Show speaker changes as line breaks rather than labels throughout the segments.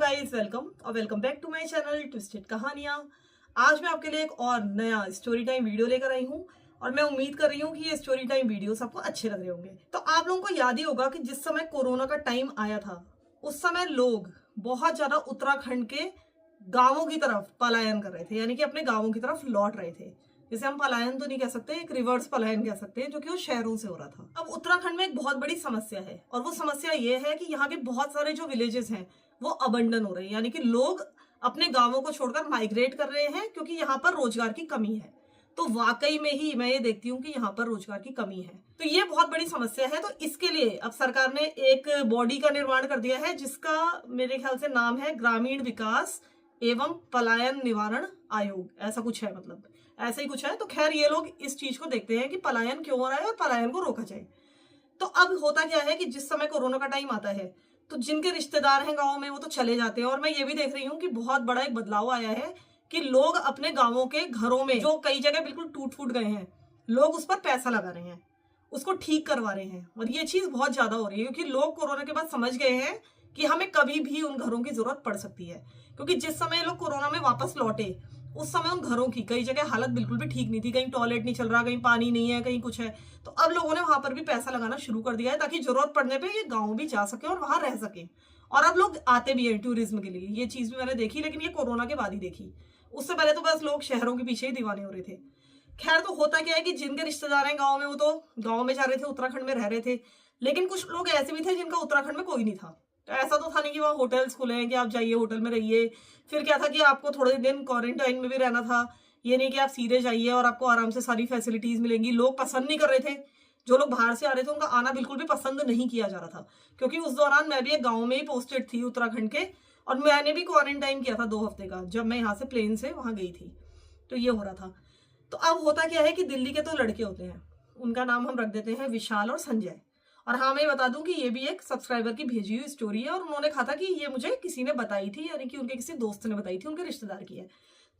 Guys, welcome और welcome back to my channel twisted कहानियां। आज मैं आपके लिए एक और नया स्टोरी टाइम वीडियो लेकर आई हूं और मैं उम्मीद कर रही हूं कि ये स्टोरी टाइम वीडियोस आपको अच्छे लग रहे होंगे। तो आप लोगों को याद ही होगा कि जिस समय कोरोना का टाइम आया था उस समय लोग बहुत ज्यादा उत्तराखंड के गांवों की तरफ पलायन कर रहे थे, यानी कि अपने गांवों की तरफ लौट रहे थे। जिसे हम पलायन तो नहीं कह सकते, एक रिवर्स पलायन कह सकते हैं, जो कि वो शहरों से हो रहा था। अब उत्तराखंड में एक बहुत बड़ी समस्या है और वो समस्या ये है कि यहाँ के बहुत सारे जो विलेजेस हैं वो अबंडन हो रहे हैं, यानी कि लोग अपने गांवों को छोड़कर माइग्रेट कर रहे हैं क्योंकि यहाँ पर रोजगार की कमी है। तो वाकई में ही मैं ये देखती हूँ कि यहाँ पर रोजगार की कमी है, तो ये बहुत बड़ी समस्या है। तो इसके लिए अब सरकार ने एक बॉडी का निर्माण कर दिया है जिसका मेरे ख्याल से नाम है ग्रामीण विकास एवं पलायन निवारण आयोग, ऐसा कुछ है, मतलब ऐसा ही कुछ है। तो खैर ये लोग इस चीज को देखते हैं कि पलायन क्यों हो रहा है और पलायन को रोका जाए। तो अब होता क्या है कि जिस समय कोरोना का टाइम आता है तो जिनके रिश्तेदार हैं गांव में वो तो चले जाते हैं, और मैं ये भी देख रही हूँ कि बहुत बड़ा एक बदलाव आया है कि लोग अपने गांवों के घरों में जो कई जगह बिल्कुल टूट फूट गए हैं, लोग उस पर पैसा लगा रहे हैं, उसको ठीक करवा रहे हैं। और ये चीज बहुत ज्यादा हो रही है क्योंकि लोग कोरोना के बाद समझ गए हैं कि हमें कभी भी उन घरों की जरूरत पड़ सकती है। क्योंकि जिस समय लोग कोरोना में वापस लौटे उस समय उन घरों की कई जगह हालत बिल्कुल भी ठीक नहीं थी, कहीं टॉयलेट नहीं चल रहा, कहीं पानी नहीं है, कहीं कुछ है। तो अब लोगों ने वहां पर भी पैसा लगाना शुरू कर दिया है ताकि जरूरत पड़ने पे ये गांव भी जा सके और वहां रह सके। और अब लोग आते भी हैं टूरिज्म के लिए। ये चीज भी मैंने देखी, लेकिन ये कोरोना के बाद ही देखी। उससे पहले तो बस लोग शहरों के पीछे ही दीवाने हो रहे थे। खैर, तो होता क्या है कि जिनके रिश्तेदार हैं गाँव में वो तो गाँव में जा रहे थे, उत्तराखंड में रह रहे थे। लेकिन कुछ लोग ऐसे भी थे जिनका उत्तराखंड में कोई नहीं था। तो ऐसा तो था नहीं कि वहाँ होटल्स खुले हैं कि आप जाइए होटल में रहिए। फिर क्या था कि आपको थोड़े दिन क्वारंटाइन में भी रहना था। ये नहीं कि आप सीधे जाइए और आपको आराम से सारी फैसिलिटीज मिलेंगी। लोग पसंद नहीं कर रहे थे, जो लोग बाहर से आ रहे थे उनका आना बिल्कुल भी पसंद नहीं किया जा रहा था। क्योंकि उस दौरान मैं भी एक गाँव में ही पोस्टेड थी उत्तराखंड के, और मैंने भी क्वारंटाइन किया था 2 हफ्ते का, जब मैं यहाँ से प्लेन से वहां गई थी। तो ये हो रहा था। तो अब होता क्या है कि दिल्ली के 2 लड़के होते हैं, उनका नाम हम रख देते हैं विशाल और संजय। और हाँ, मैं बता दूं कि ये भी एक सब्सक्राइबर की भेजी हुई स्टोरी है और उन्होंने कहा था कि ये मुझे किसी ने बताई थी, यानी कि उनके किसी दोस्त ने बताई थी, उनके रिश्तेदार की है।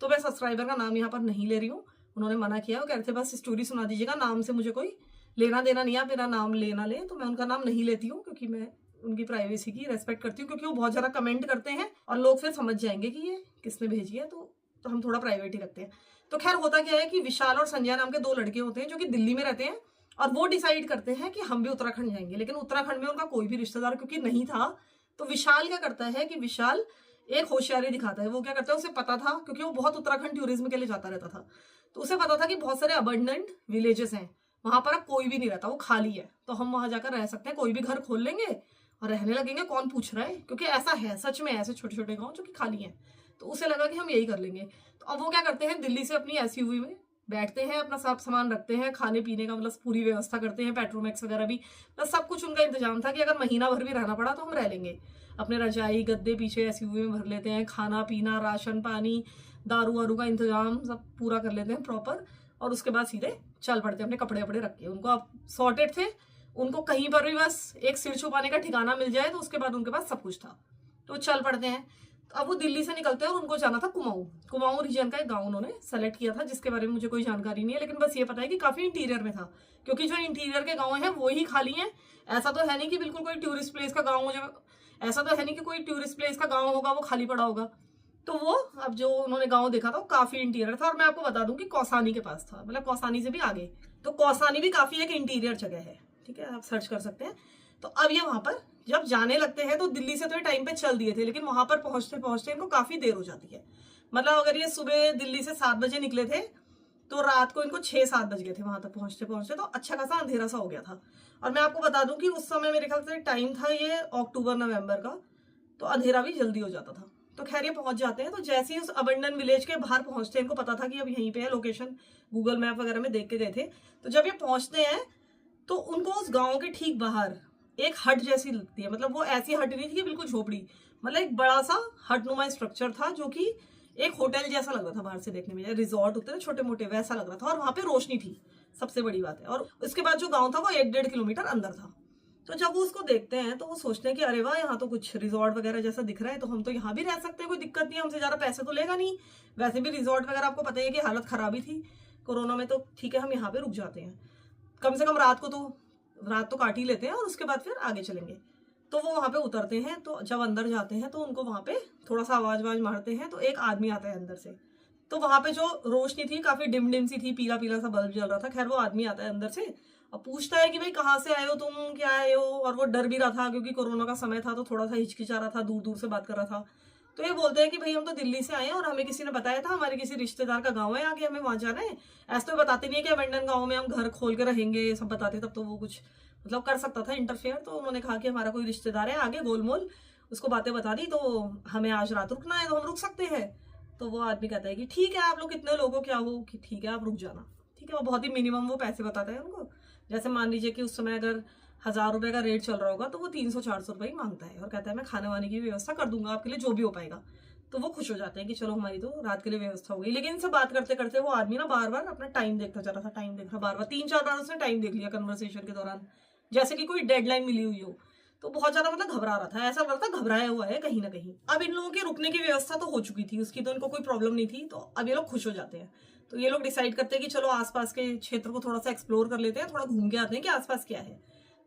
तो मैं सब्सक्राइबर का नाम यहाँ पर नहीं ले रही हूँ, उन्होंने मना किया। वो कह रहे थे बस स्टोरी सुना दीजिएगा, नाम से मुझे कोई लेना देना नहीं, आप मेरा नाम लेना ले। तो मैं उनका नाम नहीं लेती हूँ क्योंकि मैं उनकी प्राइवेसी की रेस्पेक्ट करती हूँ, क्योंकि वो बहुत ज्यादा कमेंट करते हैं और लोग फिर समझ जाएंगे कि ये किसने भेजी है। तो हम थोड़ा प्राइवेट ही रखते हैं। तो खैर होता क्या है कि विशाल और संजय नाम के 2 लड़के होते हैं जो कि दिल्ली में रहते हैं, और वो डिसाइड करते हैं कि हम भी उत्तराखंड जाएंगे। लेकिन उत्तराखंड में उनका कोई भी रिश्तेदार क्योंकि नहीं था, तो विशाल क्या करता है कि विशाल एक होशियारी दिखाता है। वो क्या करता है, उसे पता था, क्योंकि वो बहुत उत्तराखंड टूरिज्म के लिए जाता रहता था, तो उसे पता था कि बहुत सारे अबंडेंट विलेजेस हैं वहां पर, अब कोई भी नहीं रहता, वो खाली है। तो हम वहां जाकर रह सकते हैं, कोई भी घर खोल लेंगे और रहने लगेंगे, कौन पूछ रहा है। क्योंकि ऐसा है सच में, ऐसे छोटे छोटे गाँव जो कि खाली हैं। तो उसे लगा कि हम यही कर लेंगे। तो अब वो क्या करते हैं, दिल्ली से अपनी एसयूवी में बैठते हैं, अपना सब सामान रखते हैं, खाने पीने का मतलब पूरी व्यवस्था करते हैं, पेट्रोमैक्स वगैरह भी, मतलब सब कुछ उनका इंतजाम था कि अगर महीना भर भी रहना पड़ा तो हम रह लेंगे। अपने रजाई गद्दे पीछे एसयूवी में भर लेते हैं, खाना पीना राशन पानी दारू वारू का इंतजाम सब पूरा कर लेते हैं प्रॉपर, और उसके बाद सीधे चल पड़ते हैं अपने कपड़े वपड़े रख के। उनको अब सॉर्टेड थे, उनको कहीं पर भी बस एक सिर छुपाने का ठिकाना मिल जाए तो उसके बाद उनके पास सब कुछ था। तो चल पड़ते हैं। अब वो दिल्ली से निकलते हैं और उनको जाना था कुमाऊं। कुमाऊं रीजन का एक गांव उन्होंने सेलेक्ट किया था, जिसके बारे में मुझे कोई जानकारी नहीं है, लेकिन बस ये पता है कि काफी इंटीरियर में था, क्योंकि जो इंटीरियर के गांव हैं वो ही खाली हैं। ऐसा तो है नहीं कि बिल्कुल कोई टूरिस्ट प्लेस का गाँव ऐसा तो है नहीं कि कोई टूरिस्ट प्लेस का गाँव होगा वो खाली पड़ा होगा। तो वो अब जो उन्होंने गाँव देखा था वो काफी इंटीरियर था, और मैं आपको बता दूं कि कौसानी के पास था, मतलब कौसानी से भी आगे। तो कौसानी भी काफी एक इंटीरियर जगह है, ठीक है, आप सर्च कर सकते हैं। तो अब ये वहां पर जब जाने लगते हैं तो दिल्ली से तो ये टाइम पे चल दिए थे, लेकिन वहां पर पहुंचते पहुंचते इनको काफी देर हो जाती है। मतलब अगर ये सुबह दिल्ली से 7 बजे निकले थे तो रात को इनको 6-7 बज गए थे वहां तक पहुंचते पहुंचते। तो अच्छा खासा अंधेरा सा हो गया था। और मैं आपको बता दूं कि उस समय मेरे ख्याल से टाइम था ये अक्टूबर नवंबर का, तो अंधेरा भी जल्दी हो जाता था। तो खैर ये पहुंच जाते हैं। तो जैसे ही उस अबंडन विलेज के बाहर पहुंचते हैं, इनको पता था कि अब यहीं पे है, लोकेशन गूगल मैप वगैरह में देख के गए थे। तो जब ये पहुंचते हैं तो उनको उस गांव के ठीक बाहर एक हट जैसी लगती है। मतलब वो ऐसी हट नहीं थी कि बिल्कुल झोपड़ी, मतलब एक बड़ा सा हटनुमा स्ट्रक्चर था जो कि एक होटल जैसा लग रहा था बाहर से देखने में, रिजॉर्ट होते हैं छोटे मोटे, वैसा लग रहा था। और वहां पे रोशनी थी, सबसे बड़ी बात है। और उसके बाद जो गांव था वो 1-1.5 किलोमीटर अंदर था। तो जब वो उसको देखते हैं तो वो सोचते हैं कि अरे वाह, यहाँ तो कुछ रिजॉर्ट वगैरह जैसा दिख रहा है, तो हम तो यहाँ भी रह सकते हैं, कोई दिक्कत नहीं, हमसे ज्यादा पैसे तो लेगा नहीं। वैसे भी रिजॉर्ट वगैरह आपको पता ही है कि हालत खराब ही थी कोरोना में, तो ठीक है हम यहाँ पे रुक जाते हैं, कम से कम रात तो काट ही लेते हैं और उसके बाद फिर आगे चलेंगे। तो वो वहां पे उतरते हैं, तो जब अंदर जाते हैं तो उनको वहां पे थोड़ा सा आवाज मारते हैं, तो एक आदमी आता है अंदर से। तो वहां पे जो रोशनी थी काफी डिम डिम सी थी, पीला पीला सा बल्ब जल रहा था। खैर वो आदमी आता है अंदर से और पूछता है कि भाई कहाँ से आए हो तुम, क्या आए हो। और वो डर भी रहा था क्योंकि कोरोना का समय था, तो थोड़ा सा हिचकिचा रहा था, दूर दूर से बात कर रहा था। तो ये बोलते हैं कि भाई हम तो दिल्ली से आए हैं और हमें किसी ने बताया था, हमारे किसी रिश्तेदार का गाँव है आगे, हमें वहां जाना है। ऐसा तो बताते नहीं है कि अबेंडन गाँव में हम घर खोल के रहेंगे, सब बताते, तब तो वो कुछ मतलब कर सकता था इंटरफेयर। तो उन्होंने कहा कि हमारा कोई रिश्तेदार है आगे, गोलमोल, उसको बातें बता दी, तो हमें आज रात रुकना है, तो हम रुक सकते हैं। तो वो आदमी कहता है कि ठीक है, आप लोग कितने लोगों क्या हो, कि ठीक है आप रुक जाना। ठीक है, वो बहुत ही मिनिमम वो पैसे बताता है उनको। जैसे मान लीजिए कि उस समय अगर 1,000 रुपए का रेट चल रहा होगा, तो वो 300-400 रुपए ही मांगता है और कहता है मैं खाने वाने की व्यवस्था कर दूंगा आपके लिए, जो भी हो पाएगा। तो वो खुश हो जाते हैं कि चलो हमारी तो रात के लिए व्यवस्था हो गई। लेकिन इनसे बात करते करते वो आदमी ना बार बार अपना टाइम देखता जा रहा था, टाइम देख रहा बार बार, 3-4 बार उसने टाइम देख लिया कन्वर्सेशन के दौरान, जैसे कि कोई डेडलाइन मिली हुई हो। तो बहुत ज्यादा मतलब घबरा रहा था, ऐसा लग रहा था घबराया हुआ है कहीं ना कहीं। अब इन लोगों की रुकने की व्यवस्था तो हो चुकी थी, उसकी तो इनको कोई प्रॉब्लम नहीं थी। तो अब ये लोग खुश हो जाते हैं। तो ये लोग डिसाइड करते हैं कि चलो आसपास के क्षेत्र को थोड़ा सा एक्सप्लोर कर लेते हैं, थोड़ा घूम के आते हैं कि आसपास क्या है।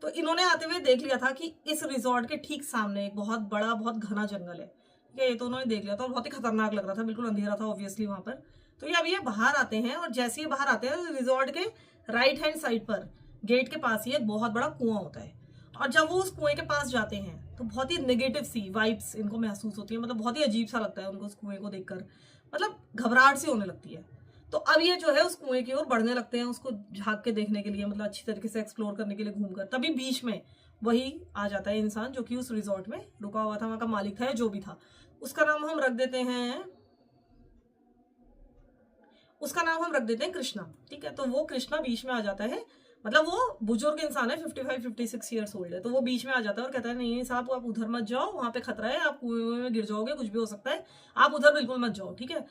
तो इन्होंने आते हुए देख लिया था कि इस रिजॉर्ट के ठीक सामने एक बहुत बड़ा बहुत घना जंगल है। ठीक है, ये तो उन्होंने देख लिया था और बहुत ही खतरनाक लग रहा था, बिल्कुल अंधेरा था ऑब्वियसली वहां पर। तो ये अब ये बाहर आते हैं और जैसे ही बाहर आते हैं रिजॉर्ट के राइट हैंड साइड पर गेट के पास ही एक बहुत बड़ा कुआं होता है। और जब वो उस कुएं के पास जाते हैं तो बहुत ही नेगेटिव सी वाइब्स इनको महसूस होती है, मतलब बहुत ही अजीब सा लगता है उनको उस कुएं को देखकर, मतलब घबराहट सी होने लगती है। तो अब ये जो है उस कुएं की ओर बढ़ने लगते हैं, उसको झांक के देखने के लिए, मतलब अच्छी तरीके से एक्सप्लोर करने के लिए घूमकर। तभी बीच में वही आ जाता है इंसान जो कि उस रिजॉर्ट में रुका हुआ था, वहां का मालिक था या जो भी था। उसका नाम हम रख देते हैं, कृष्णा। ठीक है, तो वो कृष्णा बीच में आ जाता है। मतलब वो बुजुर्ग इंसान है, 55-56 ईयर्स ओल्ड है। तो वो बीच में आ जाता है और कहता है नहीं साहब आप उधर मत जाओ, वहां पे खतरा है, आप कुएं में गिर जाओगे, कुछ भी हो सकता है, आप उधर बिल्कुल मत जाओ। ठीक है,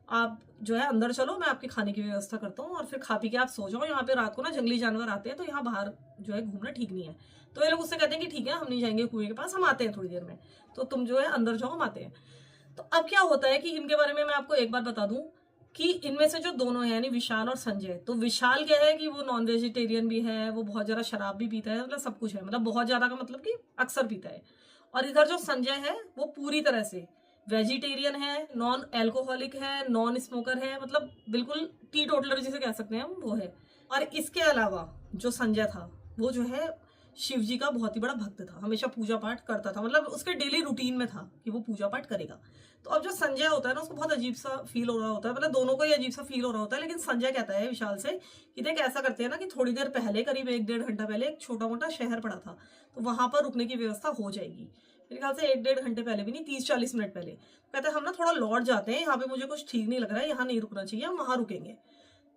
आप जो है अंदर चलो, मैं आपके खाने की व्यवस्था करता हूँ और फिर खा पी के आप सो जाओ। यहाँ पे रात को ना जंगली जानवर आते हैं, तो यहाँ बाहर जो है घूमना ठीक नहीं है। तो ये लोग उससे कहते हैं कि ठीक है हम नहीं जाएंगे कुएं के पास, हम आते हैं थोड़ी देर में, तो तुम जो है अंदर जाओ, हम आते हैं। तो अब क्या होता है कि इनके बारे में मैं आपको एक बार बता दूं कि इनमें से जो दोनों है यानी विशाल और संजय, तो विशाल क्या है कि वो नॉन वेजिटेरियन भी है, वो बहुत ज्यादा शराब भी पीता है, मतलब सब कुछ है, मतलब बहुत ज्यादा का मतलब कि अक्सर पीता है। और इधर जो संजय है वो पूरी तरह से वेजिटेरियन है, नॉन एल्कोहलिक है, नॉन स्मोकर है, मतलब बिल्कुल टी टोटलर जिसे कह सकते हैं हम, वो है। और इसके अलावा जो संजय था वो जो है शिव जी का बहुत ही बड़ा भक्त था, हमेशा पूजा पाठ करता था, मतलब उसके डेली रूटीन में था कि वो पूजा पाठ करेगा। तो अब जो संजय होता है ना उसको बहुत अजीब सा फील हो रहा होता है, मतलब दोनों को ही अजीब सा फील हो रहा होता है। लेकिन संजय कहता है विशाल से कि देख ऐसा करते हैं ना कि थोड़ी देर पहले, करीब 1-1.5 घंटा पहले एक छोटा मोटा शहर पड़ा था, तो वहां पर रुकने की व्यवस्था हो जाएगी। मेरे ख्याल से 1-1.5 घंटे पहले भी नहीं, 30-40 मिनट पहले। कहते हैं हम ना थोड़ा लौट जाते हैं, यहाँ पे मुझे कुछ ठीक नहीं लग रहा है, यहाँ नहीं रुकना चाहिए, हम वहां रुकेंगे।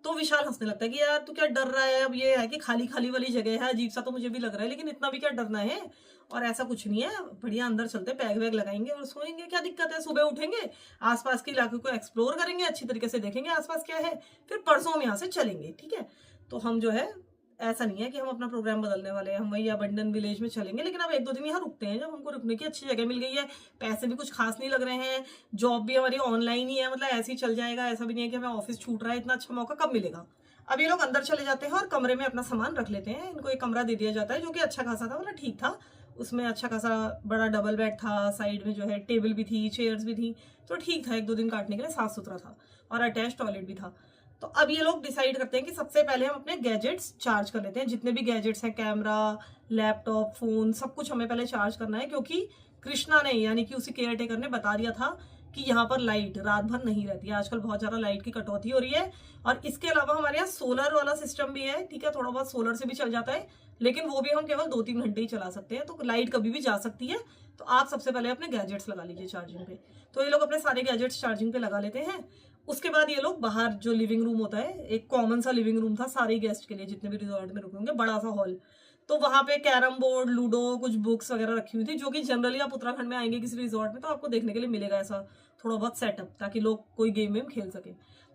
तो विशाल हंसने लगता है कि यार तू क्या डर रहा है, अब ये है कि खाली खाली वाली जगह है, अजीब सा तो मुझे भी लग रहा है, लेकिन इतना भी क्या डरना है, और ऐसा कुछ नहीं है, बढ़िया अंदर चलते, बैग वैग लगाएंगे और सोएंगे, क्या दिक्कत है, सुबह उठेंगे, आसपास के इलाके को एक्सप्लोर करेंगे, अच्छी तरीके से देखेंगे आसपास क्या है, फिर परसों हम यहाँ से चलेंगे। ठीक है, तो हम जो है ऐसा नहीं है कि हम अपना प्रोग्राम बदलने वाले हैं, हम वही अबंडन विलेज में चलेंगे, लेकिन अब 1-2 दिन यहाँ रुकते हैं, जब हमको रुकने की अच्छी जगह मिल गई है, पैसे भी कुछ खास नहीं लग रहे हैं, जॉब भी हमारी ऑनलाइन ही है, मतलब ऐसे ही चल जाएगा, ऐसा भी नहीं है कि हमें ऑफिस छूट रहा है, इतना अच्छा मौका कब मिलेगा। अब ये लोग अंदर चले जाते हैं और कमरे में अपना सामान रख लेते हैं। इनको एक कमरा दे दिया जाता है जो कि अच्छा खासा था, मतलब ठीक था, उसमें अच्छा खासा बड़ा डबल बेड था, साइड में जो है टेबल भी थी, चेयर्स भी थी, तो ठीक था, 1-2 दिन काटने के लिए, साफ सुथरा था और अटैच टॉयलेट भी था। तो अब ये लोग डिसाइड करते हैं कि सबसे पहले हम अपने गैजेट्स चार्ज कर लेते हैं, जितने भी गैजेट्स हैं, कैमरा, लैपटॉप, फोन, सब कुछ हमें पहले चार्ज करना है, क्योंकि कृष्णा ने यानी कि उसी केयर टेकर ने बता दिया था कि यहाँ पर लाइट रात भर नहीं रहती है, आजकल बहुत ज्यादा लाइट की कटौती हो रही है। और इसके अलावा हमारे यहाँ सोलर वाला सिस्टम भी है, ठीक है, थोड़ा बहुत सोलर से भी चल जाता है, लेकिन वो भी हम केवल 2-3 घंटे ही चला सकते हैं, तो लाइट कभी भी जा सकती है। तो आप सबसे पहले अपने गैजेट्स लगा लीजिए चार्जिंग पे। तो ये लोग अपने सारे गैजेट्स चार्जिंग पे लगा लेते हैं। उसके बाद ये लोग बाहर जो लिविंग रूम होता है, एक कॉमन सा लिविंग रूम था सारे गेस्ट के लिए, जितने भी रिजॉर्ट में रुके होंगे, बड़ा सा हॉल, तो वहां पे कैरम बोर्ड, लूडो, कुछ बुक्स वगैरह रखी हुई थी, जो कि जनरली आप उत्तराखंड में आएंगे किसी रिजॉर्ट में तो आपको देखने के लिए मिलेगा, ऐसा थोड़ा बहुत सेटअप, ताकि लोग कोई गेम वेम खेल सके।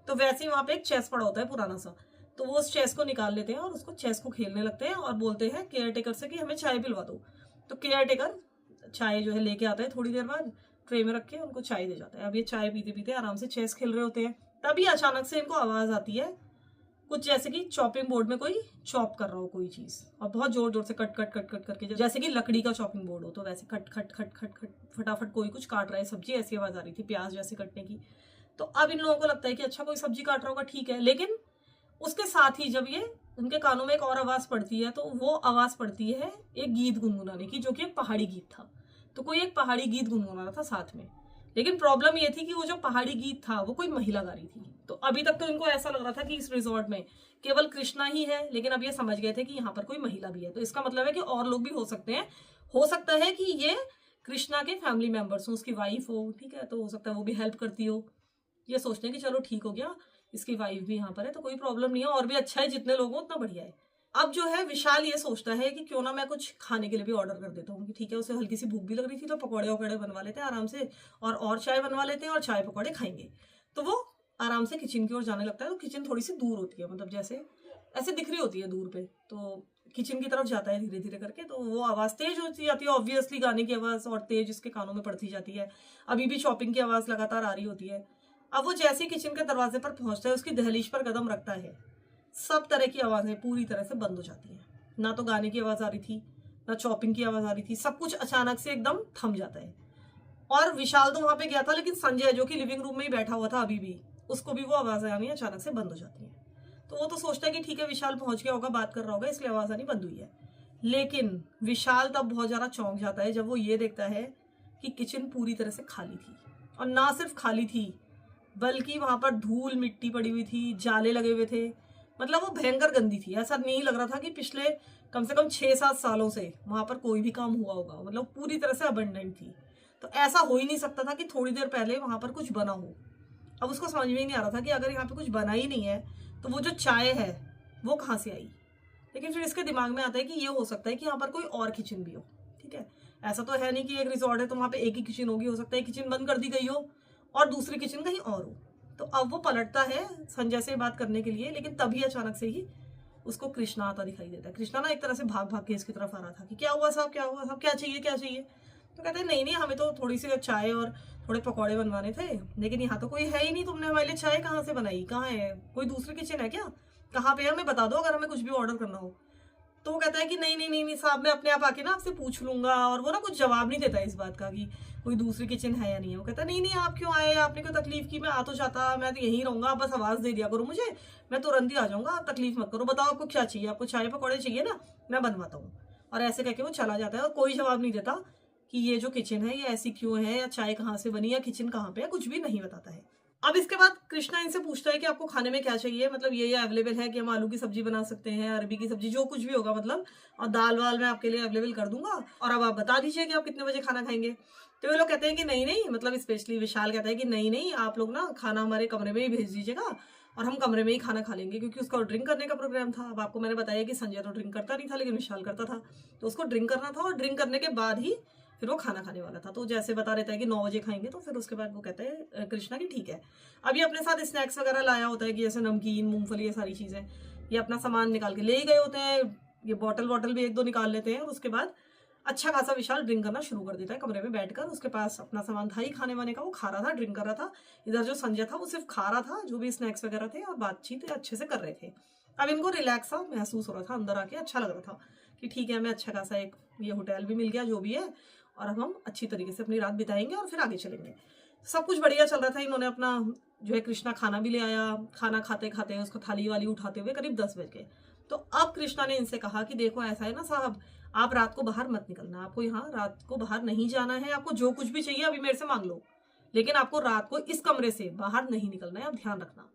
तो वैसे ही वहां पे एक चेस पड़ा होता है पुराना सा, तो वो उस चेस को निकाल लेते हैं और उसको चेस को खेलने लगते हैं और बोलते हैं केयर टेकर से कि हमें चाय पिलवा दो। तो केयर टेकर चाय जो है लेके आता है, थोड़ी देर बाद ट्रे में रख के उनको चाय दे जाता है। अब ये चाय पीते पीते आराम से चेस खेल रहे होते हैं, तभी अचानक से इनको आवाज आती है कुछ जैसे कि चॉपिंग बोर्ड में कोई चॉप कर रहा हो कोई चीज और बहुत जोर जोर से कट कट कट कट करके, जैसे कि लकड़ी का चॉपिंग बोर्ड हो तो वैसे खट खट खट खट खट फटाफट कोई कुछ काट रहा है सब्जी, ऐसी आवाज आ रही थी प्याज जैसे कटने की। तो अब इन लोगों को लगता है कि अच्छा कोई सब्जी काट रहा होगा, ठीक है। लेकिन उसके साथ ही जब ये उनके कानों में एक और आवाज पड़ती है, तो वो आवाज पड़ती है एक गीत गुनगुनाने की, जो कि एक पहाड़ी गीत था। तो कोई एक पहाड़ी गीत गुनगुना रहा था साथ में, लेकिन प्रॉब्लम ये थी कि वो जो पहाड़ी गीत था वो कोई महिला गा रही थी। तो अभी तक तो इनको ऐसा लग रहा था कि इस रिजॉर्ट में केवल कृष्णा ही है, लेकिन अब ये समझ गए थे कि यहाँ पर कोई महिला भी है। तो इसका मतलब है कि और लोग भी हो सकते हैं। हो सकता है कि ये कृष्णा के फैमिली मेंबर्स हो, उसकी वाइफ हो, ठीक है, तो हो सकता है वो भी हेल्प करती हो। ये सोचते हैं कि चलो ठीक हो गया, इसकी वाइफ भी यहाँ पर है तो कोई प्रॉब्लम नहीं है, और भी अच्छा है, जितने लोग हो उतना बढ़िया है। अब जो है विशाल ये सोचता है कि क्यों ना मैं कुछ खाने के लिए भी ऑर्डर कर देता हूँ, कि ठीक है, उसे हल्की सी भूख भी लग रही थी तो पकौड़े वकौड़े बनवा लेते हैं आराम से, और चाय बनवा लेते हैं और चाय पकौड़े खाएंगे। तो वो आराम से किचन की ओर जाने लगता है। तो किचन थोड़ी सी दूर होती है, मतलब जैसे ऐसे दिख रही होती है दूर पे, तो किचन की तरफ जाता है धीरे धीरे करके। तो वो आवाज तेज होती जाती है, ऑब्वियसली गाने की आवाज, और तेज इसके कानों में पड़ती जाती है। अभी भी शॉपिंग की आवाज लगातार आ रही होती है। अब वो जैसे ही किचन के दरवाजे पर पहुंचता है, उसकी दहलीज पर कदम रखता है, सब तरह की आवाजें पूरी तरह से बंद हो जाती हैं। ना तो गाने की आवाज आ रही थी, ना चॉपिंग की आवाज आ रही थी, सब कुछ अचानक से एकदम थम जाता है। और विशाल तो वहां पे गया था, लेकिन संजय जो कि लिविंग रूम में ही बैठा हुआ था अभी भी, उसको भी वो आवाजें आनी अचानक से बंद हो जाती हैं। तो वो तो सोचता है कि ठीक है विशाल पहुंच गया होगा, बात कर रहा होगा, इसलिए आवाज आनी बंद हुई है। लेकिन विशाल तब बहुत ज्यादा चौंक जाता है जब वो ये देखता है कि किचन पूरी तरह से खाली थी। और ना सिर्फ खाली थी, बल्कि वहां पर धूल मिट्टी पड़ी हुई थी, जाले लगे हुए थे। मतलब वो भयंकर गंदी थी। ऐसा नहीं लग रहा था कि पिछले कम से कम 6-7 सालों से वहां पर कोई भी काम हुआ होगा। मतलब पूरी तरह से अबंडेंट थी। तो ऐसा हो ही नहीं सकता था कि थोड़ी देर पहले वहां पर कुछ बना हो। अब उसको समझ में ही नहीं आ रहा था कि अगर यहाँ पे कुछ बना ही नहीं है तो वो जो चाय है वो कहाँ से आई। लेकिन फिर इसके दिमाग में आता है कि ये हो सकता है कि यहाँ पर कोई और किचन भी हो। ठीक है, ऐसा तो है नहीं कि एक रिजॉर्ट है तो वहां पे एक ही किचन होगी। हो सकता है किचन बंद कर दी गई हो और दूसरी किचन कहीं और हो। तो अब वो पलटता है संजय से बात करने के लिए, लेकिन तभी अचानक से ही उसको कृष्णा आता दिखाई देता है। कृष्णा ना एक तरह से भाग भाग के इसकी तरफ आ रहा था कि क्या हुआ साहब, क्या हुआ साहब, क्या चाहिए क्या चाहिए। तो कहते हैं नहीं नहीं, हमें तो थोड़ी सी चाय और थोड़े पकौड़े बनवाने थे, लेकिन यहाँ तो कोई है ही नहीं। तुमने हमारे लिए चाय कहाँ से बनाई, कहाँ है, कोई दूसरी किचन है क्या, कहाँ पे है, हमें बता दो अगर हमें कुछ भी ऑर्डर करना हो। तो वो कहता है कि नहीं नहीं नहीं नहीं साहब, मैं अपने आप आके ना आपसे पूछ लूंगा। और वो ना कुछ जवाब नहीं देता इस बात का कि कोई दूसरी किचन है या नहीं है। वो कहता है नहीं नहीं, आप क्यों आए, आपने कोई तकलीफ की, मैं आ तो जाता, मैं तो यहीं रहूंगा, आप बस आवाज दे दिया करो मुझे, मैं तुरंत ही आ जाऊंगा, आप तकलीफ मत करो। बताओ आपको क्या चाहिए, आपको चाय पकौड़े चाहिए ना, मैं बनवाता हूँ। और ऐसे कहके वो चला जाता है और कोई जवाब नहीं देता कि ये जो किचन है ये ऐसी क्यों है, या चाय कहाँ से बनी, या किचन कहाँ पे है, कुछ भी नहीं बताता है। अब इसके बाद कृष्णा इनसे पूछता है कि आपको खाने में क्या चाहिए, मतलब ये अवेलेबल है कि हम आलू की सब्जी बना सकते हैं, अरबी की सब्जी, जो कुछ भी होगा मतलब, और दाल वाल मैं आपके लिए अवेलेबल कर दूंगा, और अब आप बता दीजिए कि आप कितने बजे खाना खाएंगे। तो वे लोग कहते हैं कि नहीं नहीं, मतलब स्पेशली विशाल कहता है कि नहीं नहीं, आप लोग ना खाना हमारे कमरे में ही भेज दीजिएगा और हम कमरे में ही खाना खा लेंगे, क्योंकि उसका ड्रिंक करने का प्रोग्राम था। अब आपको मैंने बताया कि संजय तो ड्रिंक करता नहीं था, लेकिन विशाल करता था, तो उसको ड्रिंक करना था, और ड्रिंक करने के बाद ही फिर वो खाना खाने वाला था। तो जैसे बता रहता है कि 9 बजे खाएंगे, तो फिर उसके बाद वो कहते हैं कृष्णा की ठीक है। अभी अपने साथ स्नैक्स वगैरह लाया होता है कि जैसे नमकीन, मूंगफली, ये सारी चीजें, ये अपना सामान निकाल के ले ही गए होते हैं। ये बॉटल भी 1-2 निकाल लेते हैं, और उसके बाद अच्छा खासा विशाल ड्रिंक करना शुरू कर देता है कमरे में बैठकर। उसके पास अपना सामान था ही खाने वाने का, वो खा रहा था, ड्रिंक कर रहा था। इधर जो संजय था वो सिर्फ खा रहा था जो भी स्नैक्स वगैरह थे, और बातचीत अच्छे से कर रहे थे। अब इनको रिलैक्स सा महसूस हो रहा था, अंदर आके अच्छा लग रहा था कि ठीक है, हमें अच्छा खासा एक ये होटल भी मिल गया जो भी है, और अब हम अच्छी तरीके से अपनी रात बिताएंगे और फिर आगे चलेंगे। सब कुछ बढ़िया चल रहा था। इन्होंने अपना जो है कृष्णा खाना भी ले आया। खाना खाते खाते उसको थाली वाली उठाते हुए करीब 10 बज गए। तो अब कृष्णा ने इनसे कहा कि देखो ऐसा है ना साहब, आप रात को बाहर मत निकलना, आपको यहाँ रात को बाहर नहीं जाना है, आपको जो कुछ भी चाहिए अभी मेरे से मांग लो, लेकिन आपको रात को इस कमरे से बाहर नहीं निकलना है, आप ध्यान रखना।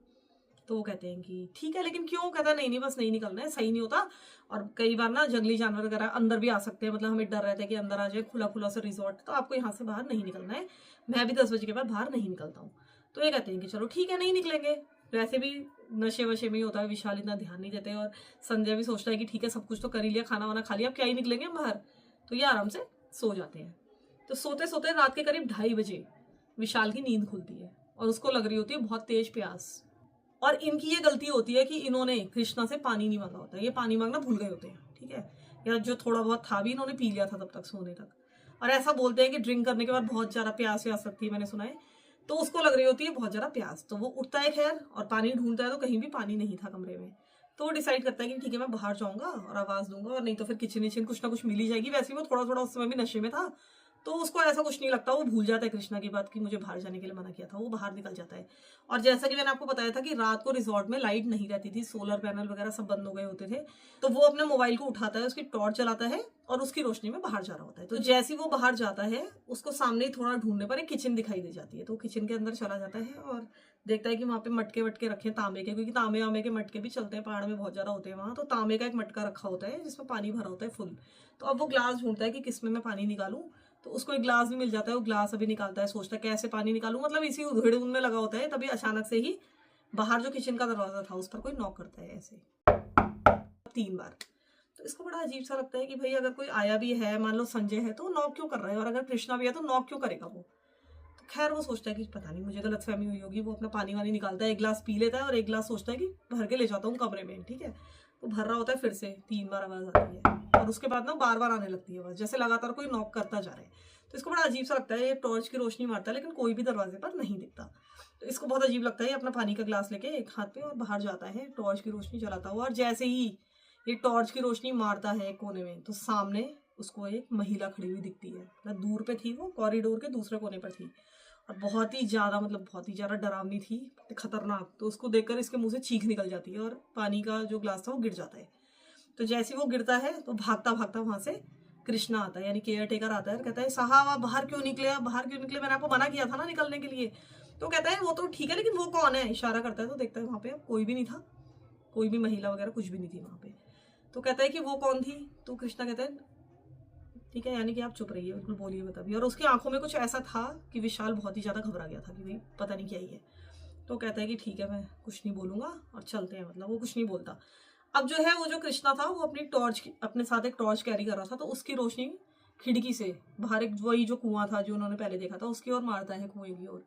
तो वो कहते हैं कि ठीक है, लेकिन क्यों। कहता है नहीं नहीं, बस नहीं निकलना है, सही नहीं होता, और कई बार ना जंगली जानवर वगैरह अंदर भी आ सकते हैं, मतलब हमें डर रहता है कि अंदर आ जाए खुला खुला सा रिजॉर्ट, तो आपको यहाँ से बाहर नहीं निकलना है, मैं भी 10 बजे के बाद बाहर नहीं निकलता हूँ। तो ये कहते हैं कि चलो ठीक है, नहीं निकलेंगे। वैसे भी नशे वशे में ही होता है, विशाल इतना ध्यान नहीं देते, और संजय भी सोचता है कि ठीक है, सब कुछ तो कर ही लिया, खाना वाना खा लिया, अब क्या ही निकलेंगे हम बाहर। तो ये आराम से सो जाते हैं। तो सोते सोते रात के करीब 2:30 बजे विशाल की नींद खुलती है, और उसको लग रही होती है बहुत तेज प्यास। और इनकी ये गलती होती है कि इन्होंने कृष्णा से पानी नहीं मांगा होता है, ये पानी मांगना भूल गए होते हैं, ठीक है, या जो थोड़ा बहुत था भी इन्होंने पी लिया था तब तक सोने तक। और ऐसा बोलते हैं कि ड्रिंक करने के बाद बहुत ज्यादा प्यास व्यास लगती है, मैंने सुना है। तो उसको लग रही होती है बहुत ज्यादा प्यास, तो वो उठता है खैर और पानी ढूंढता है, तो कहीं भी पानी नहीं था कमरे में। तो वो डिसाइड करता है कि ठीक है मैं बाहर जाऊंगा और आवाज दूंगा, और नहीं तो फिर किचन विचन कुछ ना कुछ मिल ही जाएगी। वैसे ही वो थोड़ा थोड़ा उस समय भी नशे में था, तो उसको ऐसा कुछ नहीं लगता, वो भूल जाता है कृष्णा की बात कि मुझे बाहर जाने के लिए मना किया था, वो बाहर निकल जाता है। और जैसा कि मैंने आपको बताया था कि रात को रिजॉर्ट में लाइट नहीं रहती थी, सोलर पैनल वगैरह सब बंद हो गए होते थे, तो वो अपने मोबाइल को उठाता है, उसकी टॉर्च चलाता है और उसकी रोशनी में बाहर जा रहा होता है। तो जैसे ही वो बाहर जाता है, उसको सामने ही थोड़ा ढूंढने पर एक किचन दिखाई दे जाती है, तो किचन के अंदर चला जाता है और देखता है कि वहां पे मटके वटके रखे हैं तांबे के, क्योंकि तांबे वांबे के मटके भी चलते हैं पहाड़ में, बहुत ज्यादा होते हैं वहां। तो तांबे का एक मटका रखा होता है जिसमें पानी भरा होता है फुल। तो अब वो ग्लास ढूंढता है कि किसमें मैं पानी निकालूं, तो उसको एक ग्लास भी मिल जाता है। वो ग्लास अभी निकालता है, सोचता है कैसे पानी निकालूं, मतलब इसी उधेड़ में लगा होता है। तभी अचानक से ही बाहर जो किचन का दरवाजा था उस पर कोई नॉक करता है ऐसे 3 बार। तो इसको बड़ा अजीब सा लगता है कि भाई अगर कोई आया भी है, मान लो संजय है, तो नॉक क्यों कर रहा है, और अगर कृष्णा भी है तो नॉक क्यों करेगा वो। तो खैर वो सोचता है कि पता नहीं मुझे गलतफहमी हुई होगी। वो अपना पानी वानी निकालता है, एक गिलास पी लेता है और एक गिलास सोचता है कि भर के ले जाता हूँ कमरे में, ठीक है। तो भर रहा होता है, फिर से 3 बार आवाज आती है और उसके बाद ना बार बार आने लगती है आवाज, जैसे लगातार कोई नॉक करता जा रहा है। तो इसको बड़ा अजीब सा लगता है, ये टॉर्च की रोशनी मारता है लेकिन कोई भी दरवाजे पर नहीं दिखता। तो इसको बहुत अजीब लगता है, अपना पानी का गिलास लेके एक हाथ पे और बाहर जाता है टॉर्च की रोशनी चलाता हुआ। और जैसे ही ये टॉर्च की रोशनी मारता है कोने में, तो सामने उसको एक महिला खड़ी हुई दिखती है। मतलब दूर पे थी, वो कॉरिडोर के दूसरे कोने पर थी और बहुत ही ज्यादा, मतलब बहुत ही ज्यादा डरावनी थी, खतरनाक। तो उसको देखकर इसके मुंह से चीख निकल जाती है और पानी का जो ग्लास था वो गिर जाता है। तो जैसे ही वो गिरता है तो भागता भागता वहां से कृष्णा आता है, यानी केयर टेकर आता है और कहता है साहब आप बाहर क्यों निकले, आप बाहर क्यों निकले, मैंने आपको मना किया था ना निकलने के लिए। तो कहता है वो तो ठीक है लेकिन वो कौन है, इशारा करता है। तो देखता है वहां पे अब कोई भी नहीं था, कोई भी महिला वगैरह कुछ भी नहीं थी वहां पे। तो कहता है कि वो कौन थी। तो कृष्णा कहता है ठीक है, यानी कि आप चुप रहिए, बिल्कुल बोलिए मत अभी। और उसकी आंखों में कुछ ऐसा था कि विशाल बहुत ही ज्यादा घबरा गया था कि भाई पता नहीं क्या ही है। तो कहता है कि ठीक है मैं कुछ नहीं बोलूंगा और चलते हैं, मतलब वो कुछ नहीं बोलता। अब जो है वो जो कृष्णा था वो अपनी टॉर्च, अपने साथ एक टॉर्च कैरी कर रहा था, तो उसकी रोशनी खिड़की से बाहर एक वही जो कुआं था जो उन्होंने पहले देखा था उसकी ओर मारता है, कुएं की ओर।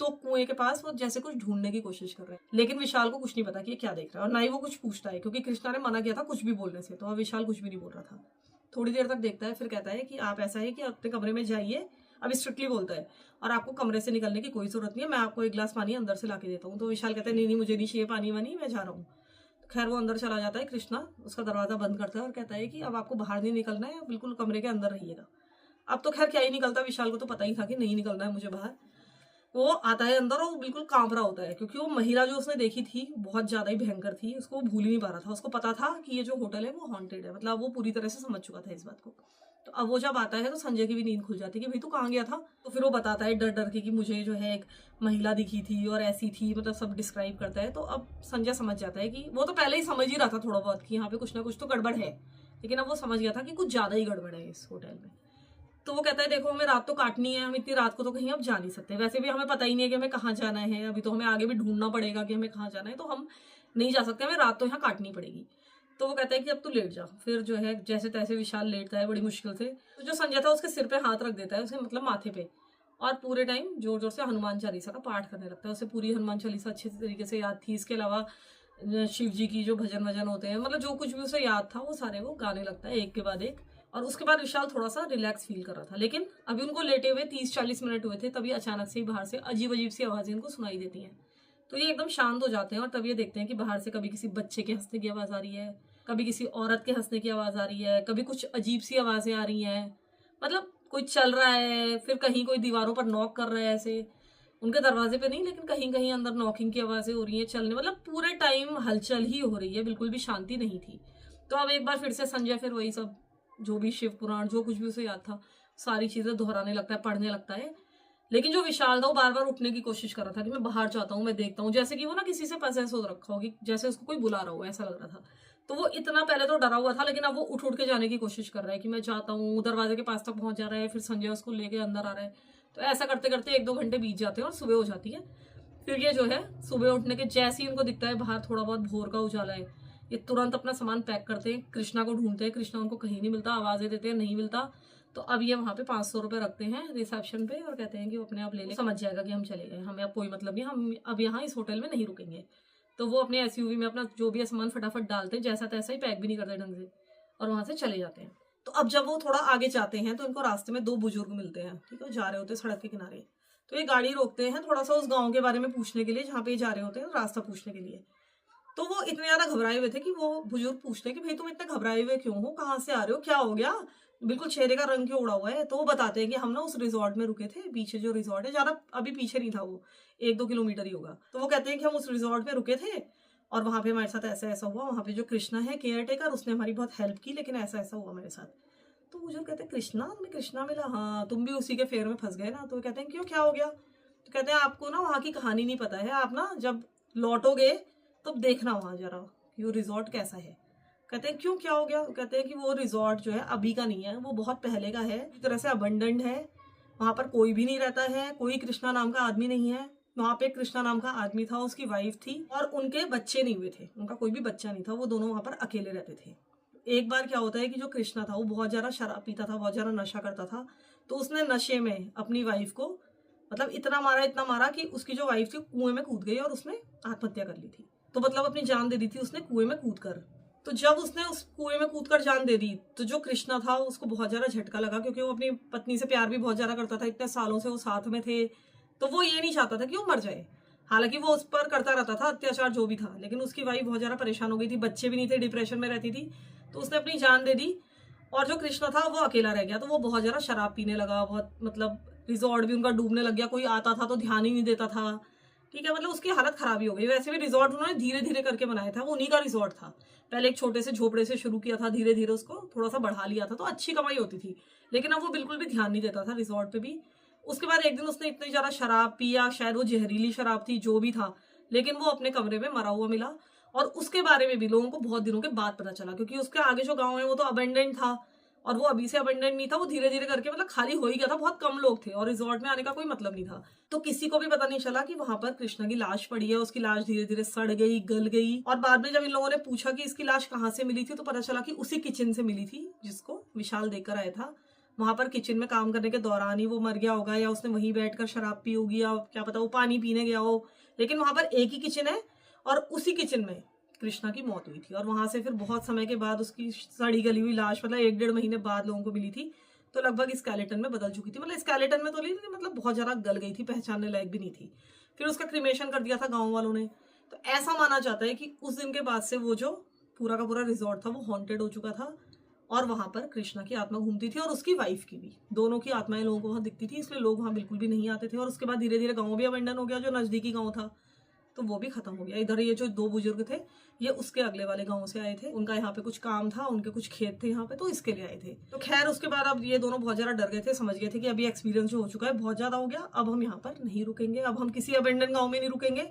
तो कुएं के पास वो जैसे कुछ ढूंढने की कोशिश कर रहे हैं, लेकिन विशाल को कुछ नहीं पता कि ये क्या देख रहा है और ना ही वो कुछ पूछता है, क्योंकि कृष्णा ने मना किया था कुछ भी बोलने से। तो अब विशाल कुछ भी नहीं बोल रहा था। थोड़ी देर तक देखता है, फिर कहता है कि आप ऐसा है कि अपने कमरे में जाइए, अब स्ट्रिक्टली बोलता है, और आपको कमरे से निकलने की कोई जरूरत नहीं है, मैं आपको एक गिलास पानी अंदर से ला के देता हूँ। तो विशाल कहता है नहीं नहीं मुझे नहीं चाहिए पानी वानी, मैं जा रहा हूँ। खैर वो अंदर चला जाता है, कृष्णा उसका दरवाजा बंद करता है और कहता है कि अब आपको बाहर नहीं निकलना है, बिल्कुल कमरे के अंदर रहिएगा। अब तो खैर क्या ही निकलता, विशाल को तो पता ही था कि नहीं निकलना है मुझे बाहर। वो आता है अंदर और वो बिल्कुल कांप रहा होता है, क्योंकि वो महिला जो उसने देखी थी बहुत ज्यादा ही भयंकर थी, उसको वो भूल ही नहीं पा रहा था। उसको पता था कि ये जो होटल है वो हॉन्टेड है, मतलब वो पूरी तरह से समझ चुका था इस बात को। तो अब वो जब आता है तो संजय की भी नींद खुल जाती है कि भाई तू कहाँ गया था। तो फिर वो बताता है डर डर के कि मुझे जो है एक महिला दिखी थी और ऐसी थी, मतलब सब डिस्क्राइब करता है। तो अब संजय समझ जाता है कि वो तो पहले ही समझ ही रहा था थोड़ा बहुत कि यहाँ पे कुछ ना कुछ तो गड़बड़ है, लेकिन अब वो समझ गया था कि कुछ ज्यादा ही गड़बड़ है इस होटल में। तो वो कहता है देखो हमें रात तो काटनी है, हम इतनी रात को तो कहीं अब जा नहीं सकते, वैसे भी हमें पता ही नहीं है कि हमें कहाँ जाना है, अभी तो हमें आगे भी ढूंढना पड़ेगा कि हमें कहाँ जाना है, तो हम नहीं जा सकते, हमें रात तो यहाँ काटनी पड़ेगी। तो वो कहता है कि अब तू लेट जा। फिर जो है जैसे तैसे विशाल लेटता है बड़ी मुश्किल से। तो जो संजय था उसके सिर पे हाथ रख देता है, उसके मतलब माथे पे, और पूरे टाइम जोर जोर से हनुमान चालीसा का पाठ करने लगता है। उसे पूरी हनुमान चालीसा अच्छे तरीके से याद थी, इसके अलावा शिव जी की जो भजन वजन होते हैं, मतलब जो कुछ भी उसे याद था वो सारे वो गाने लगता है एक के बाद एक। और उसके बाद विशाल थोड़ा सा रिलैक्स फील कर रहा था, लेकिन अभी उनको लेटे हुए 30-40 मिनट हुए थे, तभी अचानक से ही बाहर से अजीब अजीब सी आवाजें इनको सुनाई देती हैं। तो ये एकदम शांत हो जाते हैं और तब ये देखते हैं कि बाहर से कभी किसी बच्चे के हंसने की आवाज आ रही है, कभी किसी औरत के हंसने की आवाज आ रही है, कभी कुछ अजीब सी आवाजें आ रही हैं, मतलब कोई चल रहा है, फिर कहीं कोई दीवारों पर नॉक कर रहा है ऐसे, उनके दरवाजे पे नहीं लेकिन कहीं कहीं अंदर नॉकिंग की आवाजें हो रही है, चलने, मतलब पूरे टाइम हलचल ही हो रही है, बिल्कुल भी शांति नहीं थी। तो अब एक बार फिर से संजय फिर वही सब जो भी शिव पुराण जो कुछ भी उसे याद था सारी चीजें दोहराने लगता है, पढ़ने लगता है। लेकिन जो विशाल था वो बार बार उठने की कोशिश कर रहा था कि मैं बाहर जाता हूँ, मैं देखता हूँ, जैसे कि वो ना किसी से पसेस हो रखा होगी, जैसे उसको कोई बुला रहा हो, ऐसा लग रहा था। तो वो इतना पहले तो डरा हुआ था, लेकिन अब वो उठ उठ के जाने की कोशिश कर रहा है कि मैं जाता हूँ, दरवाजे के पास तक पहुंच जा रहा है, फिर संजय उसको लेके अंदर आ रहा है। तो ऐसा करते करते 1-2 घंटे बीत जाते हैं और सुबह हो जाती है। फिर ये जो है सुबह उठने के जैसे ही उनको दिखता है बाहर थोड़ा बहुत भोर का उजाला है, ये तुरंत अपना सामान पैक करते हैं, कृष्णा को ढूंढते हैं, कृष्णा उनको कहीं नहीं मिलता, आवाजें देते हैं नहीं मिलता। तो अब ये वहां पे 500 रुपए रखते हैं रिसेप्शन पे और कहते हैं कि वो अपने आप ले ले, समझ जाएगा कि हम चले गए, हमें अब कोई मतलब नहीं, हम अब यहाँ इस होटल में नहीं रुकेंगे। तो वो अपने एसयूवी में अपना जो भी सामान फटाफट डालते हैं, जैसा तैसा ही, पैक भी नहीं करते ढंग से, और वहां से चले जाते हैं। तो अब जब वो थोड़ा आगे जाते हैं तो इनको रास्ते में 2 बुजुर्ग मिलते हैं, ठीक है, जा रहे होते हैं सड़क के किनारे। तो ये गाड़ी रोकते हैं थोड़ा सा उस गांव के बारे में पूछने के लिए जहाँ पे ये जा रहे होते हैं, रास्ता पूछने के लिए। तो वो इतने ज्यादा घबराए हुए थे कि वो बुजुर्ग पूछते हैं कि भाई तुम इतने घबराए हुए क्यों हो, कहाँ से आ रहे हो, क्या हो गया, बिल्कुल चेहरे का रंग क्यों उड़ा हुआ है। तो वो बताते हैं कि हम ना उस रिजॉर्ट में रुके थे, पीछे जो रिजॉर्ट है, ज्यादा अभी पीछे नहीं था वो, 1-2 किलोमीटर ही होगा। तो वो कहते हैं कि हम उस रिजॉर्ट में रुके थे और वहां पे हमारे साथ ऐसा ऐसा हुआ, वहां पे जो कृष्णा है केयर टेकर, उसने हमारी बहुत हेल्प की, लेकिन ऐसा ऐसा हुआ मेरे साथ। तो बुजुर्ग कहते हैं कृष्णा, तुम्हें कृष्णा मिला, हाँ तुम भी उसी के फेर में फंस गए ना। तो वो कहते हैं क्यों, क्या हो गया। तो कहते हैं आपको ना वहाँ की कहानी नहीं पता है, आप ना जब लौटोगे तब देखना वहां जरा कि वो रिजॉर्ट कैसा है। कहते हैं क्यों, क्या हो गया। कहते हैं कि वो रिजॉर्ट जो है अभी का नहीं है, वो बहुत पहले का है, एक तरह से अबंडेंड है, वहां पर कोई भी नहीं रहता है, कोई कृष्णा नाम का आदमी नहीं है। वहां पे कृष्णा नाम का आदमी था, उसकी वाइफ थी और उनके बच्चे नहीं हुए थे, उनका कोई भी बच्चा नहीं था, वो दोनों वहां पर अकेले रहते थे। एक बार क्या होता है कि जो कृष्णा था वो बहुत ज्यादा शराब पीता था, बहुत ज्यादा नशा करता था। तो उसने नशे में अपनी वाइफ को मतलब इतना मारा कि उसकी जो वाइफ थी कुएं में कूद गई और उसने आत्महत्या कर ली थी। तो मतलब अपनी जान दे दी थी उसने कुएं में कूद कर। तो जब उसने उस कुएं में कूदकर जान दे दी तो जो कृष्णा था उसको बहुत ज्यादा झटका लगा, क्योंकि वो अपनी पत्नी से प्यार भी बहुत ज्यादा करता था, इतने सालों से वो साथ में थे। तो वो ये नहीं चाहता था कि वो मर जाए। हालांकि वो उस पर करता रहता था अत्याचार जो भी था, लेकिन उसकी वाइफ बहुत ज्यादा परेशान हो गई थी, बच्चे भी नहीं थे, डिप्रेशन में रहती थी। तो उसने अपनी जान दे दी और जो कृष्णा था वो अकेला रह गया। तो वो बहुत ज्यादा शराब पीने लगा, बहुत मतलब रिजॉर्ट भी उनका डूबने लग गया, कोई आता था तो ध्यान ही नहीं देता था। ठीक है, मतलब उसकी हालत खराब ही हो गई। वैसे भी रिजॉर्ट उन्होंने धीरे धीरे करके बनाया था, वो उन्हीं का रिजॉर्ट था। पहले एक छोटे से झोपड़े से शुरू किया था, धीरे धीरे उसको थोड़ा सा बढ़ा लिया था, तो अच्छी कमाई होती थी। लेकिन अब वो बिल्कुल भी ध्यान नहीं देता था रिजॉर्ट पे भी। उसके बाद एक दिन उसने इतनी ज्यादा शराब पिया, शायद वो जहरीली शराब थी, जो भी था, लेकिन वो अपने कमरे में मरा हुआ मिला। और उसके बारे में भी लोगों को बहुत दिनों के बाद पता चला, क्योंकि उसके आगे जो गाँव है वो तो अबेंडेंट था और वो अभी से अबेंडेंट नहीं था, वो धीरे धीरे करके मतलब खाली हो ही गया था, बहुत कम लोग थे और रिजॉर्ट में आने का कोई मतलब नहीं था। तो किसी को भी पता नहीं चला कि वहां पर कृष्णा की लाश पड़ी है। उसकी लाश धीरे धीरे सड़ गई, गल गई, और बाद में जब इन लोगों ने पूछा कि इसकी लाश कहाँ से मिली थी तो पता चला कि उसी किचन से मिली थी जिसको विशाल देकर आया था। वहां पर किचन में काम करने के दौरान ही वो मर गया होगा, या उसने वहीं बैठकर शराब पी होगी, या क्या पता वो पानी पीने गया हो। लेकिन वहां पर एक ही किचन है और उसी किचन में कृष्णा की मौत हुई थी। और वहां से फिर बहुत समय के बाद उसकी सड़ी गली हुई लाश मतलब 1-1.5 महीने बाद लोगों को मिली थी। तो लगभग स्केलेटन में बदल चुकी थी, मतलब स्केलेटन में तो नहीं थी, मतलब बहुत ज्यादा गल गई थी, पहचानने लायक भी नहीं थी। फिर उसका क्रिमेशन कर दिया था गांव वालों ने। तो ऐसा माना जाता है कि उस दिन के बाद से वो जो पूरा का पूरा रिजॉर्ट था वो हॉन्टेड हो चुका था। और वहां पर कृष्णा की आत्मा घूमती थी और उसकी वाइफ की भी, दोनों की आत्माएं लोगों को वहां दिखती थी, इसलिए लोग वहां बिल्कुल भी नहीं आते थे। और उसके बाद धीरे धीरे गाँव भी अबेंडन हो गया, जो नजदीकी गाँव था तो वो भी खत्म हो गया। इधर ये जो 2 बुजुर्ग थे ये उसके अगले वाले गांव से आए थे, उनका यहाँ पे कुछ काम था, उनके कुछ खेत थे यहाँ पे, तो इसके लिए आए थे। तो खैर उसके बाद अब ये दोनों बहुत ज्यादा डर गए थे, समझ गए थे कि अभी एक्सपीरियंस जो हो चुका है बहुत ज्यादा हो गया, अब हम यहाँ पर नहीं रुकेंगे, अब हम किसी अबेंडन गाँव में नहीं रुकेंगे,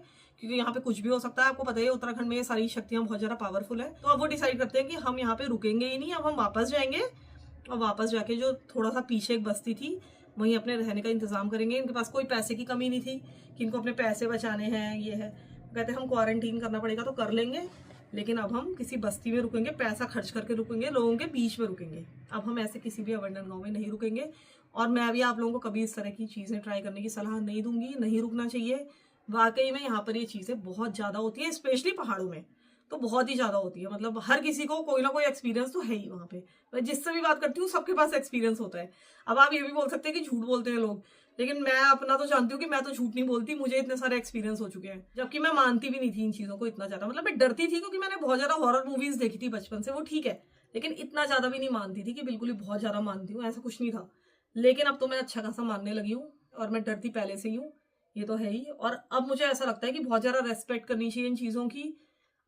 क्योंकि यहाँ पे कुछ भी हो सकता है। आपको पता है उत्तराखंड में ये सारी शक्तियां बहुत ज्यादा पावरफुल है। तो अब वो डिसाइड करते हैं कि हम यहाँ पे रुकेंगे ही नहीं, अब हम वापस जाएंगे और वापस जाके जो थोड़ा सा पीछे एक बस्ती थी वहीं अपने रहने का इंतजाम करेंगे। इनके पास कोई पैसे की कमी नहीं थी कि इनको अपने पैसे बचाने हैं, ये है। कहते हैं हम क्वारंटीन करना पड़ेगा तो कर लेंगे, लेकिन अब हम किसी बस्ती में रुकेंगे, पैसा खर्च करके रुकेंगे, लोगों के बीच में रुकेंगे। अब हम ऐसे किसी भी अबंडन गांव में नहीं रुकेंगे। और मैं भी आप लोगों को कभी इस तरह की चीज़ें ट्राई करने की सलाह नहीं दूंगी, नहीं रुकना चाहिए। वाकई में यहाँ पर ये चीज़ें बहुत ज़्यादा होती है, स्पेशली पहाड़ों में तो बहुत ही ज़्यादा होती है। मतलब हर किसी को कोई ना कोई एक्सपीरियंस तो है ही वहाँ पे। मैं जिससे भी बात करती हूँ सबके पास एक्सपीरियंस होता है। अब आप ये भी बोल सकते हैं कि झूठ बोलते हैं लोग, लेकिन मैं अपना तो जानती हूँ कि मैं तो झूठ नहीं बोलती, मुझे इतने सारे एक्सपीरियंस हो चुके हैं। जबकि मैं मानती भी नहीं थी इन चीज़ों को इतना ज़्यादा, मतलब मैं डरती थी क्योंकि मैंने बहुत ज़्यादा हॉरर मूवीज़ देखी थी बचपन से, वो ठीक है, लेकिन इतना ज़्यादा भी नहीं मानती थी कि बिल्कुल ही बहुत ज़्यादा मानती हूँ, ऐसा कुछ नहीं था। लेकिन अब तो मैं अच्छा खासा मानने लगी हूँ और मैं डरती पहले से ही हूँ, ये तो है ही। और अब मुझे ऐसा लगता है कि बहुत ज़्यादा रेस्पेक्ट करनी चाहिए इन चीज़ों की।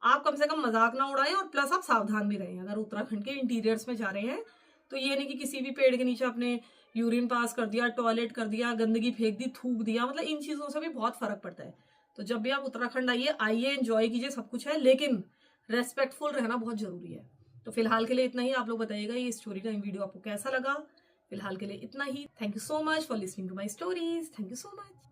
आप कम से कम मजाक ना उड़ाएं और प्लस आप सावधान भी रहें। अगर उत्तराखंड के इंटीरियर्स में जा रहे हैं तो ये नहीं कि किसी भी पेड़ के नीचे आपने यूरिन पास कर दिया, टॉयलेट कर दिया, गंदगी फेंक दी, थूक दिया, मतलब इन चीज़ों से भी बहुत फर्क पड़ता है। तो जब भी आप उत्तराखंड आइए आइए, एंजॉय कीजिए, सब कुछ है, लेकिन रेस्पेक्टफुल रहना बहुत जरूरी है। तो फिलहाल के लिए इतना ही। आप लोग बताइएगा ये स्टोरी टाइम वीडियो आपको कैसा लगा। फिलहाल के लिए इतना ही। Thank you so much for listening to my stories. Thank you so much.